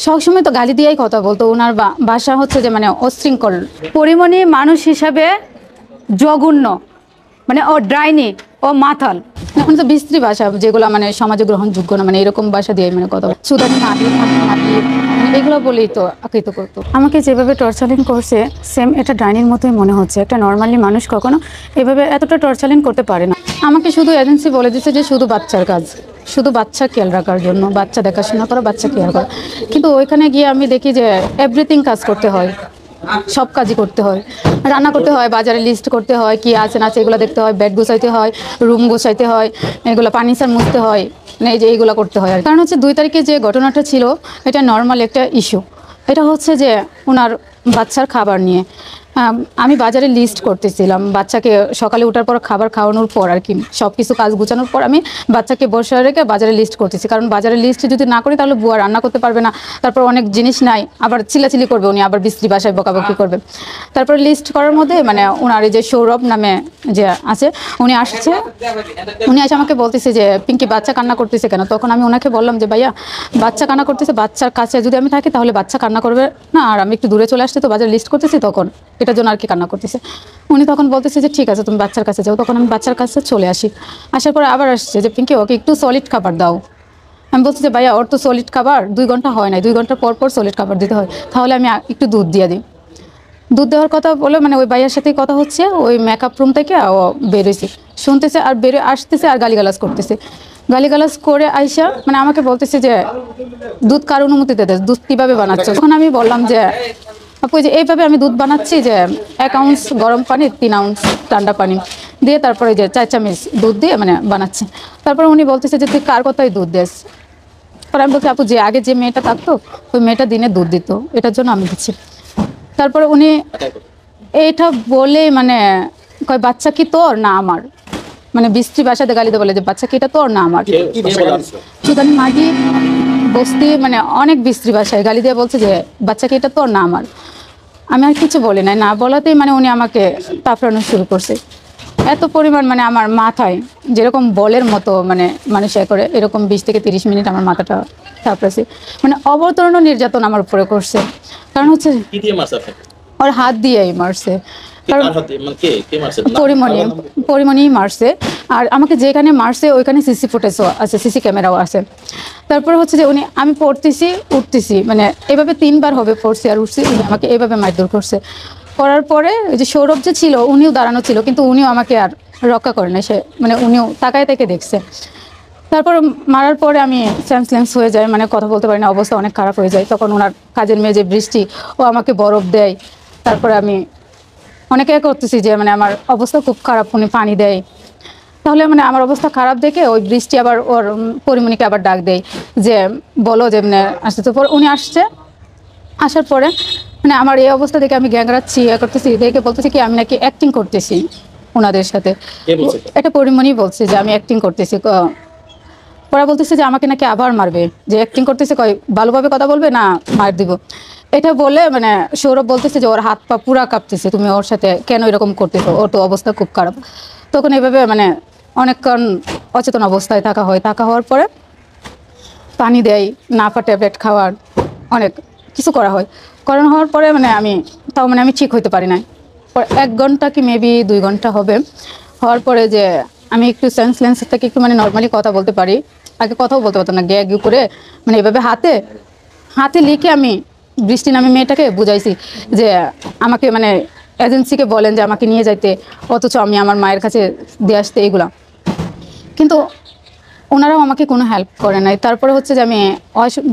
সবসময় তো গালি দিয়েই কথা বলতো। ওনার বাসা হচ্ছে যে মানে অশৃঙ্খল। পরিমণি মানুষ হিসাবে জঘন্য, মানে ও ডাইনি, ও মাথাল। এখন তো বিস্ত্রী ভাষা যেগুলো মানে সমাজে গ্রহণযোগ্য না, মানে এরকম ভাষা দিয়ে মানে কথা সুদানি মাটি মাটি এগুলো বলেই তো আকৃত করতো। আমাকে যেভাবে টর্চারিং করছে সেম এটা ডাইনির মতোই মনে হচ্ছে। একটা নর্মালি মানুষ কখনো এভাবে এতটা টর্চারিং করতে পারে না। আমাকে শুধু এজেন্সি বলে দিচ্ছে যে শুধু বাচ্চার কাজ, শুধু বাচ্চা খেয়াল রাখার জন্য, বাচ্চা দেখাশোনা করা, বাচ্চা খেয়াল করা। কিন্তু ওইখানে গিয়ে আমি দেখি যে এভরিথিং কাজ করতে হয়, সব কাজই করতে হয়। রান্না করতে হয়, বাজারে লিস্ট করতে হয়, কি আছে না আছে এগুলো দেখতে হয়, বেড গোছাইতে হয়, রুম গোছাইতে হয়, এগুলো ফার্নিচার মুছতে হয়, মানে এই যে এইগুলো করতে হয়। কারণ হচ্ছে 2 তারিখে যে ঘটনাটা ছিল এটা নর্মাল একটা ইস্যু। এটা হচ্ছে যে ওনার বাচ্চার খাবার নিয়ে আমি বাজারে লিস্ট করতেছিলাম। বাচ্চাকে সকালে ওঠার পর খাবার খাওয়ানোর পর আর কি সব কিছু কাজ গুছানোর পর আমি বাচ্চাকে বসে রেখে বাজারে লিস্ট করতেছি। কারণ বাজারে লিস্ট যদি না করি তাহলে বুয়া রান্না করতে পারবে না, তারপর অনেক জিনিস নাই, আবার চিল্লাচিল্লি করবে উনি, আবার বিশ্রী বাসায় বকাবকি করবে। তারপর লিস্ট করার মধ্যে মানে ওনার এই যে সৌরভ নামে যে আছে উনি আসছে, উনি এসে আমাকে বলতেছে যে পিঙ্কি বাচ্চা কান্না করতেছে কেন। তখন আমি ওনাকে বললাম যে ভাইয়া বাচ্চা কান্না করতেছে, বাচ্চার কাছে যদি আমি থাকি তাহলে বাচ্চা কান্না করবে না, আর আমি একটু দূরে চলে আসছি তো বাজার লিস্ট করতেছি তখন এটার জন্য আর কি কান্না করতেছে। উনি তখন বলতেছে যে ঠিক আছে তুমি বাচ্চার কাছে যাও। তখন আমি বাচ্চার কাছে চলে আসি। আসার পরে আবার আসছে যে পিঙ্কি ওকে একটু সলিড খাবার দাও। আমি বলছি যে ভাইয়া ওর তো সলিড খাবার 2 ঘন্টা হয় নাই, 2 ঘন্টা পর পর সলিড খাবার দিতে হয়, তাহলে আমি একটু দুধ দিয়ে দিই। দুধ দেওয়ার কথা বলে মানে ওই ভাইয়ার সাথেই কথা হচ্ছে, ওই মেকআপ রুম থেকে ও বেরোইছে, শুনতেছে আর বেরো আসতেছে আর গালিগালাজ করতেছে। গালিগালাজ করে আইসা মানে আমাকে বলতেছে যে দুধ কার অনুমতিতে দেয়, দুধ কীভাবে বানাচ্ছ। তখন আমি বললাম যে আপু যে এইভাবে আমি দুধ বানাচ্ছি যে 1 আউন্স গরম পানি 3 আউন্স ঠান্ডা পানি দিয়ে তারপরে যে 4 চামচ দুধ দিয়ে মানে বানাচ্ছি। তারপরে উনি বলতেছে যে তুই কার কথাই দুধ দেস। পরে আমি বলছি আপু যে আগে যে মেয়েটা থাকতো ওই মেয়েটা দিনে দুধ দিত, এটার জন্য আমি দিচ্ছি। তারপরে উনি এইটা বলে মানে কয় বাচ্চা কি তোর না আমার, মানে বিশ্রী ভাষাতে গালিতে বলে যে বাচ্চা কি এটা তোর না আমার। সুদানি মাঝি বস্তি মানে অনেক বিশ্রী ভাষায় গালি দিয়ে বলছে যে বাচ্চা কি এটা তোর না আমার। আমি আর কিছু বলি নাই, না বলাতেই মানে উনি আমাকে তাফরানো শুরু করছে। এত পরিমাণ মানে আমার মাথায় যেরকম বলের মতো মানে মানুষ করে এরকম 20 থেকে 30 মিনিট আমার মাথাটা তাপড়াছে, মানে অবতরণ নির্যাতন আমার উপরে করছে। কারণ হচ্ছে ওর হাত দিয়েই মারছে, কারণ পরিমণিই মারছে। আর আমাকে যেখানে মারছে ওইখানে সিসি ফুটেজও আছে, সিসি ক্যামেরাও আছে। তারপরে হচ্ছে যে উনি আমি পড়তেছি উঠতেছি মানে এভাবে 3 বার হবে পড়ছি আর উঠছি, উনি আমাকে এইভাবে মারধর করছে। করার পরে ওই যে সৌরভ যে ছিল উনিও দাঁড়ানো ছিল, কিন্তু উনিও আমাকে আর রক্ষা করে না, সে মানে উনিও তাকায় থেকে দেখছে। তারপর মারার পরে আমি সেন্সলেস হয়ে যাই, মানে কথা বলতে পারি না, অবস্থা অনেক খারাপ হয়ে যায়। তখন ওনার কাজের মেয়ে যে বৃষ্টি ও আমাকে বরফ দেয়। তারপরে আমি অনেকে করতেছি যে মানে আমার অবস্থা খুব খারাপ, উনি পানি দেয়। তাহলে মানে আমার অবস্থা খারাপ দেখে ওই বৃষ্টি আবার ওর পরিমণিকে আবার ডাক দেয় যে বলো যে মানে আসতে। তো উনি আসছে, আসার পরে মানে আমার এই অবস্থা দেখে আমি গ্যাংরাচ্ছি করতেছি, দেখে বলতেছি কি আমি নাকি অ্যাক্টিং করতেছি ওনাদের সাথে। এটা পরিমণি বলছে যে আমি অ্যাক্টিং করতেছি। ওরা বলতেছে যে আমাকে নাকি আবার মারবে, যে অ্যাক্টিং করতেছে, কয় ভালোভাবে কথা বলবে না মার দিব। এটা বলে মানে সৌরভ বলতেছে যে ওর হাত পা পুরা কাঁপতেছে, তুমি ওর সাথে কেন এরকম করতেছো, ওর তো অবস্থা খুব খারাপ। তখন এইভাবে মানে অনেকক্ষণ অচেতন অবস্থায় থাকা হয়। থাকা হওয়ার পরে পানি দেয়, নাফা ট্যাবলেট খাওয়ার অনেক কিছু করা হয়। করানো হওয়ার পরে মানে আমি তাও মানে আমি ঠিক হইতে পারি না। 1 ঘন্টা কি মেবি 2 ঘন্টা হবে হওয়ার পরে যে আমি একটু সেন্সলেন্স থেকে একটু মানে নর্মালি কথা বলতে পারি, আগে কথাও বলতে পারতাম না। গ্যাগ করে মানে এভাবে হাতে হাতে লিখে আমি বৃষ্টি নামে মেয়েটাকে বুঝাইছি যে আমাকে মানে এজেন্সিকে বলেন যে আমাকে নিয়ে যাইতে, অথচ আমি আমার মায়ের কাছে দিয়ে আসতে এগুলা, কিন্তু ওনারাও আমাকে কোনো হেল্প করে নাই। তারপরে হচ্ছে যে আমি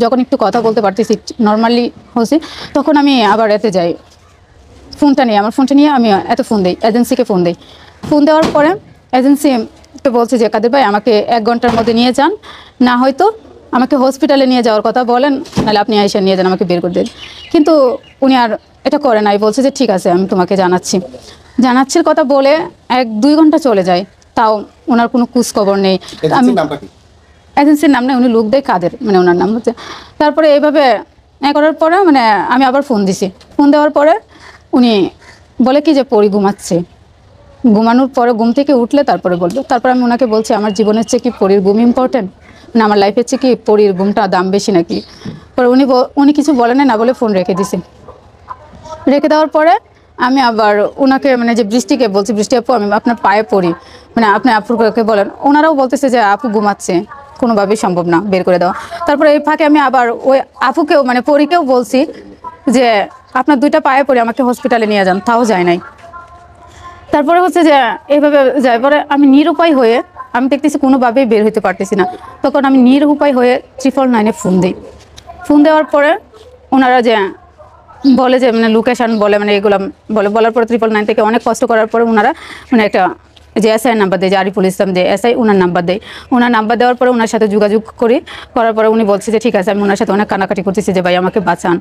যখন একটু কথা বলতে পারতেছি নর্মালি হচ্ছে, তখন আমি আবার এতে যাই, ফোনটা নিয়ে আমার ফোনটা নিয়ে আমি এত ফোন দিই, এজেন্সিকে ফোন দিই। ফোন দেওয়ার পরে এজেন্সি বলছে যে কাদের ভাই আমাকে 1 ঘন্টার মধ্যে নিয়ে যান, না হয়তো আমাকে হসপিটালে নিয়ে যাওয়ার কথা বলেন, নাহলে আপনি এসে নিয়ে যান, আমাকে বের করে দেন। কিন্তু উনি আর এটা করে নাই, বলছে যে ঠিক আছে আমি তোমাকে জানাচ্ছি। জানাচ্ছির কথা বলে 1-2 ঘন্টা চলে যায়, তাও ওনার কোনো খোঁজ খবর নেই। আমি এজেন্সির নাম নেই, উনি লোক দেয় কাদের, মানে ওনার নাম হচ্ছে। তারপরে এইভাবে করার পরে মানে আমি আবার ফোন দিছি। ফোন দেওয়ার পরে উনি বলে কি যে পরি ঘুমাচ্ছে, ঘুমানোর পরে ঘুম থেকে উঠলে তারপরে বলবে। তারপর আমি ওনাকে বলছি আমার জীবনের চেয়ে কি পরির ঘুম ইম্পর্টেন্ট, না আমার লাইফে হচ্ছে কি পরির ঘুমটা দাম বেশি নাকি। পরে উনি কিছু বলেন না বলে ফোন রেখে দিছে। রেখে দেওয়ার পরে আমি আবার ওনাকে মানে যে বৃষ্টিকে বলছি, বৃষ্টি আপু আমি আপনার পায়ে পড়ি, মানে আপনি আপুকে বলেন। ওনারাও বলতেছে যে আপু ঘুমাচ্ছে, কোনোভাবেই সম্ভব না বের করে দেওয়া। তারপরে এই ফাঁকে আমি আবার ওই আপুকেও মানে পরীকেও বলছি যে আপনার 2টা পায়ে পড়ে আমাকে হসপিটালে নিয়ে যান, তাও যায় নাই। তারপরে হচ্ছে যে এইভাবে যায়। পরে আমি নিরুপায় হয়ে আমি দেখতেছি কোনোভাবেই বের হতে পারতেছি না। তখন আমি নিরুপায় হয়ে 999-এ ফোন দিই। ফোন দেওয়ার পরে ওনারা যে বলে যে মানে লোকেশন বলে, মানে এগুলো বলার পরে 999 থেকে অনেক কষ্ট করার পরে ওনারা মানে একটা যে এসআই নাম্বার দেয়, যে আরিফুল ইসলাম যে এসআই, ওনার নাম্বার দেয়। ওনার নাম্বার দেওয়ার পরে ওনার সাথে যোগাযোগ করার পরে উনি বলছে যে ঠিক আছে। আমি ওনার সাথে অনেক কানাকাটি করতেছি যে ভাই আমাকে বাঁচান।